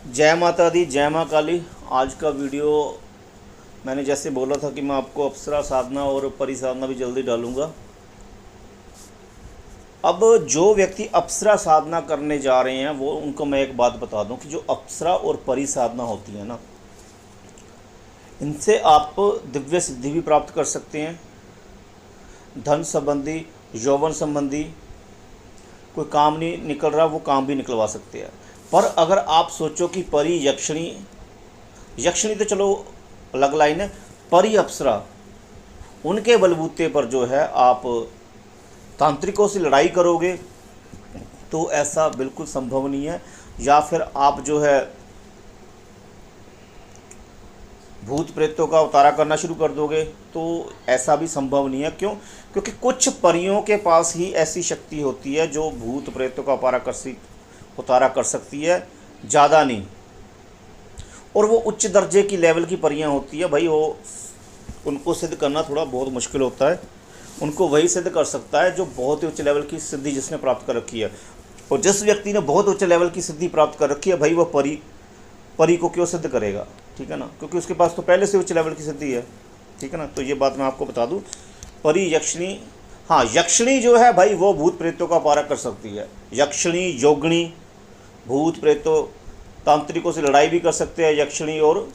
जय माता दी, जय माँ काली। आज का वीडियो मैंने जैसे बोला था कि मैं आपको अप्सरा साधना और परी साधना भी जल्दी डालूंगा। अब जो व्यक्ति अप्सरा साधना करने जा रहे हैं वो उनको मैं एक बात बता दूं कि जो अप्सरा और परी साधना होती है ना, इनसे आप दिव्य सिद्धि भी प्राप्त कर सकते हैं। धन संबंधी, यौवन संबंधी कोई काम नहीं निकल रहा वो काम भी निकलवा सकते हैं। पर अगर आप सोचो कि परी यक्षिणी, यक्षिणी तो चलो अलग लाइन है, परी अप्सरा, उनके बलबूते पर जो है आप तांत्रिकों से लड़ाई करोगे तो ऐसा बिल्कुल संभव नहीं है। या फिर आप जो है भूत प्रेतों का उतारा करना शुरू कर दोगे तो ऐसा भी संभव नहीं है। क्यों? क्योंकि कुछ परियों के पास ही ऐसी शक्ति होती है जो भूत प्रेतों का उतारा कर सकती है, ज़्यादा नहीं। और वो उच्च दर्जे की लेवल की परियां होती है भाई, वो उनको सिद्ध करना थोड़ा बहुत मुश्किल होता है। उनको वही सिद्ध कर सकता है जो बहुत ही उच्च लेवल की सिद्धि जिसने प्राप्त कर रखी है। और जिस व्यक्ति ने बहुत उच्च लेवल की सिद्धि प्राप्त कर रखी है भाई, वह परी को क्यों सिद्ध करेगा? ठीक है ना, क्योंकि उसके पास तो पहले से उच्च लेवल की सिद्धि है। ठीक है ना, तो ये बात मैं आपको बता दूं। परी यक्षिणी, हाँ यक्षिणी जो है भाई वो भूत प्रेतों का उतारा कर सकती है। यक्षिणी, योगिनी, भूत प्रेतों, तांत्रिकों से लड़ाई भी कर सकते हैं यक्षिणी और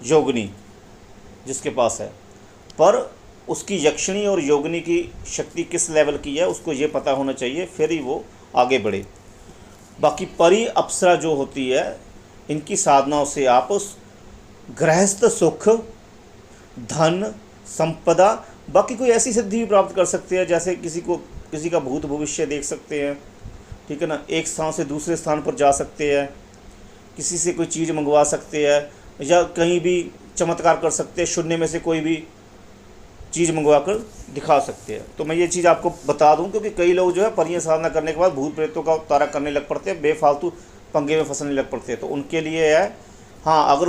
योगिनी जिसके पास है। पर उसकी यक्षिणी और योगिनी की शक्ति किस लेवल की है उसको ये पता होना चाहिए, फिर ही वो आगे बढ़े। बाकी परी अप्सरा जो होती है, इनकी साधनाओं से आप गृहस्थ सुख, धन, संपदा, बाकी कोई ऐसी सिद्धि भी प्राप्त कर सकते हैं। जैसे किसी का भूत भविष्य देख सकते हैं, ठीक है ना, एक स्थान से दूसरे स्थान पर जा सकते हैं, किसी से कोई चीज़ मंगवा सकते हैं, या कहीं भी चमत्कार कर सकते हैं, शून्य में से कोई भी चीज़ मंगवा कर दिखा सकते हैं। तो मैं ये चीज़ आपको बता दूं क्योंकि कई लोग जो है परियां साधना करने के बाद भूत प्रेतों का उतारा करने लग पड़ते हैं, बेफालतू पंगे में फंसने लग पड़ते हैं। तो उनके लिए है, हाँ अगर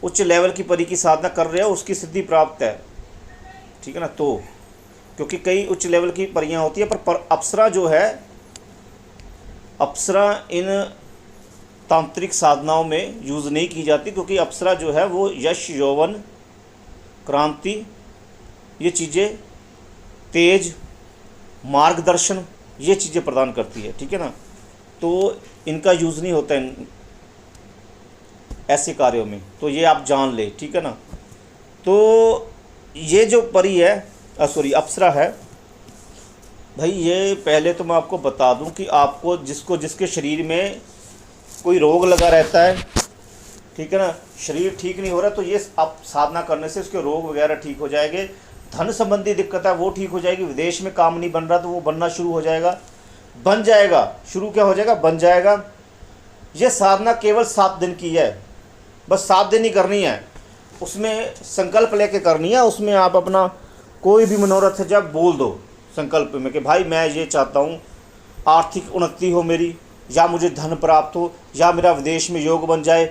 उच्च लेवल की परी की साधना कर रहे हो उसकी सिद्धि प्राप्त है, ठीक है ना। तो क्योंकि कई उच्च लेवल की परियां होती है, पर अप्सरा जो है, अप्सरा इन तांत्रिक साधनाओं में यूज़ नहीं की जाती क्योंकि अप्सरा जो है वो यश, यौवन, क्रांति, ये चीज़ें, तेज, मार्गदर्शन, ये चीज़ें प्रदान करती है। ठीक है ना, तो इनका यूज़ नहीं होता इन ऐसे कार्यों में, तो ये आप जान ले। ठीक है ना, तो ये जो परी है, अप्सरा है भाई, ये पहले तो मैं आपको बता दूं कि आपको जिसके शरीर में कोई रोग लगा रहता है, ठीक है ना, शरीर ठीक नहीं हो रहा, तो ये आप साधना करने से उसके रोग वगैरह ठीक हो जाएंगे। धन संबंधी दिक्कत है वो ठीक हो जाएगी। विदेश में काम नहीं बन रहा तो वो बनना शुरू हो जाएगा, बन जाएगा। शुरू क्या हो जाएगा? बन जाएगा। ये साधना केवल 7 दिन की है, बस 7 दिन ही करनी है। उसमें संकल्प लेके करनी है। उसमें आप अपना कोई भी मनोरथ है जब बोल दो संकल्प में कि भाई मैं ये चाहता हूँ आर्थिक उन्नति हो मेरी, या मुझे धन प्राप्त हो, या मेरा विदेश में योग बन जाए।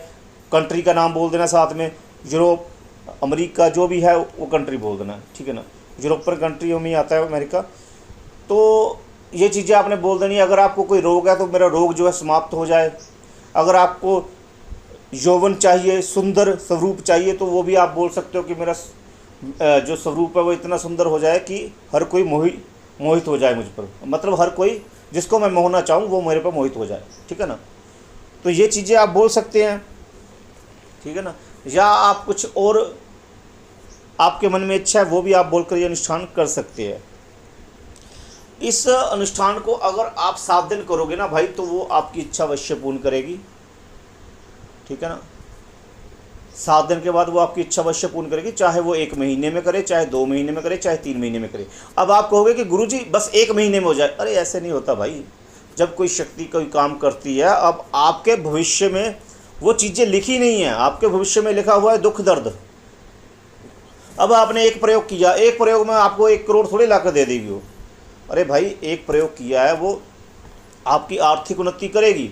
कंट्री का नाम बोल देना साथ में, यूरोप, अमेरिका, जो भी है वो कंट्री बोल देना। ठीक है ना, यूरोपियन कंट्रियों में आता है अमेरिका। तो ये चीज़ें आपने बोल देनी है। अगर आपको कोई रोग है तो मेरा रोग जो है समाप्त हो जाए। अगर आपको यौवन चाहिए, सुंदर स्वरूप चाहिए, तो वो भी आप बोल सकते हो कि मेरा जो स्वरूप है वो इतना सुंदर हो जाए कि हर कोई मोहित हो जाए मुझ पर, मतलब हर कोई जिसको मैं मोहना चाहूँ वो मेरे पर मोहित हो जाए। ठीक है ना, तो ये चीज़ें आप बोल सकते हैं। ठीक है ना, या आप कुछ और आपके मन में इच्छा है वो भी आप बोलकर ये अनुष्ठान कर सकते हैं। इस अनुष्ठान को अगर आप 7 दिन करोगे ना भाई, तो वो आपकी इच्छा अवश्य पूर्ण करेगी। ठीक है ना, 7 दिन के बाद वो आपकी इच्छा अवश्य पूर्ण करेगी, चाहे वो 1 महीने में करे, चाहे 2 महीने में करे, चाहे 3 महीने में करे। अब आप कहोगे कि गुरुजी बस 1 महीने में हो जाए। अरे ऐसे नहीं होता भाई। जब कोई शक्ति कोई काम करती है, अब आपके भविष्य में वो चीज़ें लिखी नहीं है, आपके भविष्य में लिखा हुआ है दुख दर्द। अब आपने एक प्रयोग किया, एक प्रयोग में आपको 1 करोड़ थोड़ी ला कर दे देगी वो। अरे भाई एक प्रयोग किया है, वो आपकी आर्थिक उन्नति करेगी,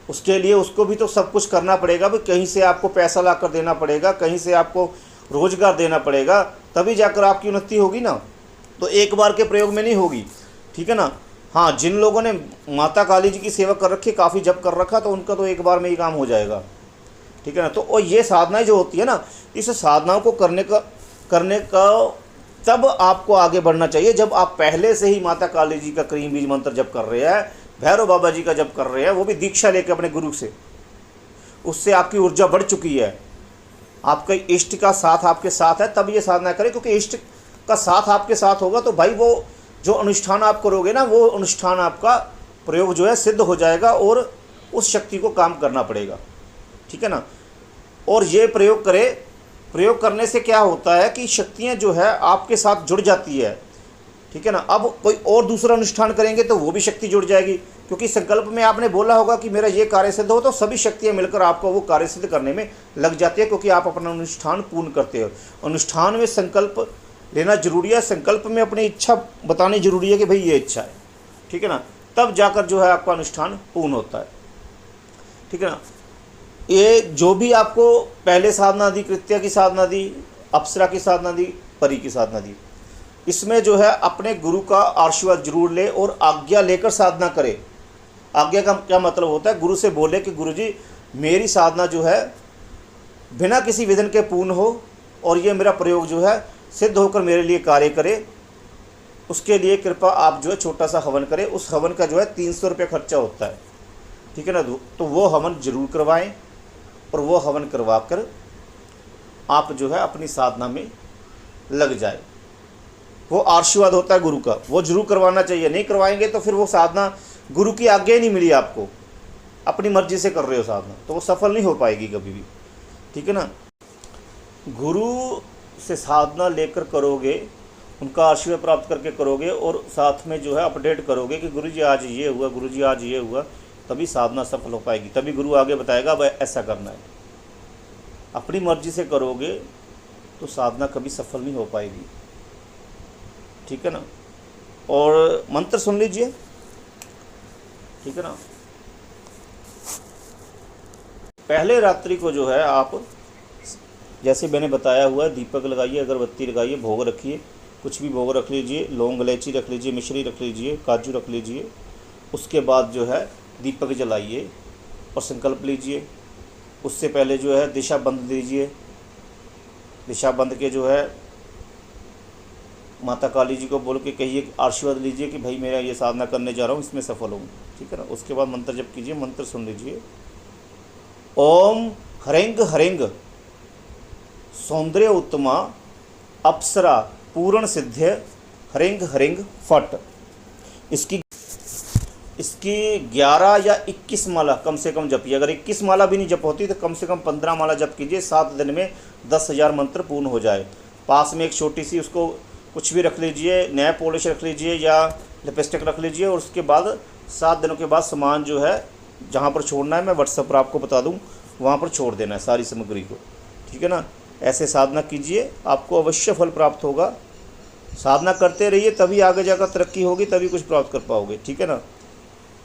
उसके लिए उसको भी तो सब कुछ करना पड़ेगा। भाई कहीं से आपको पैसा ला कर देना पड़ेगा, कहीं से आपको रोजगार देना पड़ेगा, तभी जाकर आपकी उन्नति होगी ना। तो एक बार के प्रयोग में नहीं होगी। ठीक है ना, हाँ, जिन लोगों ने माता काली जी की सेवा कर रखी, काफ़ी जप कर रखा, तो उनका तो एक बार में ही काम हो जाएगा, ठीक है ना। तो और ये साधनाएं जो होती है ना, इस साधनाओं को करने का तब आपको आगे बढ़ना चाहिए जब आप पहले से ही माता काली जी का क्रीम बीज मंत्र जप कर रहे हैं, भैरव बाबा जी का जप कर रहे हैं, वो भी दीक्षा लेकर अपने गुरु से, उससे आपकी ऊर्जा बढ़ चुकी है, आपका इष्ट का साथ आपके साथ है, तब ये साधना करें। क्योंकि इष्ट का साथ आपके साथ होगा तो भाई वो जो अनुष्ठान आप करोगे ना, वो अनुष्ठान आपका प्रयोग जो है सिद्ध हो जाएगा और उस शक्ति को काम करना पड़ेगा, ठीक है ना। और ये प्रयोग करने से क्या होता है कि शक्तियाँ जो है आपके साथ जुड़ जाती है, ठीक है ना। अब कोई और दूसरा अनुष्ठान करेंगे तो वो भी शक्ति जुड़ जाएगी, क्योंकि संकल्प में आपने बोला होगा कि मेरा ये कार्य सिद्ध हो, तो सभी शक्तियाँ मिलकर आपको वो कार्य सिद्ध करने में लग जाती है, क्योंकि आप अपना अनुष्ठान पूर्ण करते हो। अनुष्ठान में संकल्प लेना जरूरी है, संकल्प में अपनी इच्छा बतानी जरूरी है कि भाई ये इच्छा है, ठीक है ना, तब जाकर जो है आपका अनुष्ठान पूर्ण होता है, ठीक है ना। ये जो भी आपको पहले साधना दी, कृत्या की साधना दी, अप्सरा की साधना दी, परी की साधना दी, इसमें जो है अपने गुरु का आशीर्वाद जरूर ले और आज्ञा लेकर साधना करे। आज्ञा का क्या मतलब होता है? गुरु से बोले कि गुरु जी मेरी साधना जो है बिना किसी विघ्न के पूर्ण हो और ये मेरा प्रयोग जो है सिद्ध होकर मेरे लिए कार्य करे, उसके लिए कृपा आप जो है छोटा सा हवन करें। उस हवन का जो है 300 रुपये खर्चा होता है, ठीक है ना। तो वो हवन जरूर करवाएं और वो हवन करवा कर आप जो है अपनी साधना में लग जाए। वो आशीर्वाद होता है गुरु का, वो जरूर करवाना चाहिए। नहीं करवाएंगे तो फिर वो साधना गुरु की आज्ञा ही नहीं मिली आपको, अपनी मर्जी से कर रहे हो साधना, तो वो सफल नहीं हो पाएगी कभी भी, ठीक है ना। गुरु से साधना लेकर करोगे, उनका आशीर्वाद प्राप्त करके करोगे और साथ में जो है अपडेट करोगे कि गुरु जी आज ये हुआ, गुरु जी आज ये हुआ, तभी साधना सफल हो पाएगी। तभी गुरु आगे बताएगा अब ऐसा करना है। अपनी मर्जी से करोगे तो साधना कभी सफल नहीं हो पाएगी, ठीक है ना। और मंत्र सुन लीजिए, ठीक है ना। पहले रात्रि को जो है आप जैसे मैंने बताया हुआ है, दीपक लगाइए, अगरबत्ती लगाइए, भोग रखिए, कुछ भी भोग रख लीजिए, लौंग इलायची रख लीजिए, मिश्री रख लीजिए, काजू रख लीजिए। उसके बाद जो है दीपक जलाइए और संकल्प लीजिए। उससे पहले जो है दिशा बंद दीजिए। दिशा बंद के जो है माता काली जी को बोल के कहिए, आशीर्वाद लीजिए कि भाई मेरा ये साधना करने जा रहा हूँ, इसमें सफल हूँ, ठीक है ना। उसके बाद मंत्र जप कीजिए, मंत्र सुन लीजिए। ओम ह्रैंग ह्रैंग सौंदर्य उत्तमा अप्सरा पूर्ण सिद्ध्य ह्रैंग ह्रैंग फट। इसकी 11 या 21 माला कम से कम जपिए। अगर 21 माला भी नहीं जप होती तो कम से कम 15 माला जप कीजिए। 7 दिन में 10,000 मंत्र पूर्ण हो जाए। पास में एक छोटी सी उसको कुछ भी रख लीजिए, नया पॉलिश रख लीजिए या लिपस्टिक रख लीजिए। और उसके बाद 7 दिनों के बाद सामान जो है जहाँ पर छोड़ना है मैं व्हाट्सएप पर आपको बता दूँ, वहाँ पर छोड़ देना है सारी सामग्री को, ठीक है ना। ऐसे साधना कीजिए, आपको अवश्य फल प्राप्त होगा। साधना करते रहिए, तभी आगे जाकर तरक्की होगी, तभी कुछ प्राप्त कर पाओगे, ठीक है ना।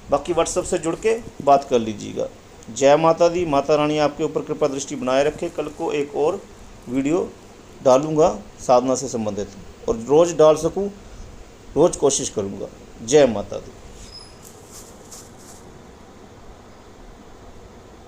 बाकी व्हाट्सएप से जुड़ के बात कर लीजिएगा। जय माता दी। माता रानी आपके ऊपर कृपा दृष्टि बनाए रखे। कल को एक और वीडियो डालूँगा साधना से संबंधित, और रोज़ डाल सकूँ, रोज़ कोशिश करूँगा। जय माता दी।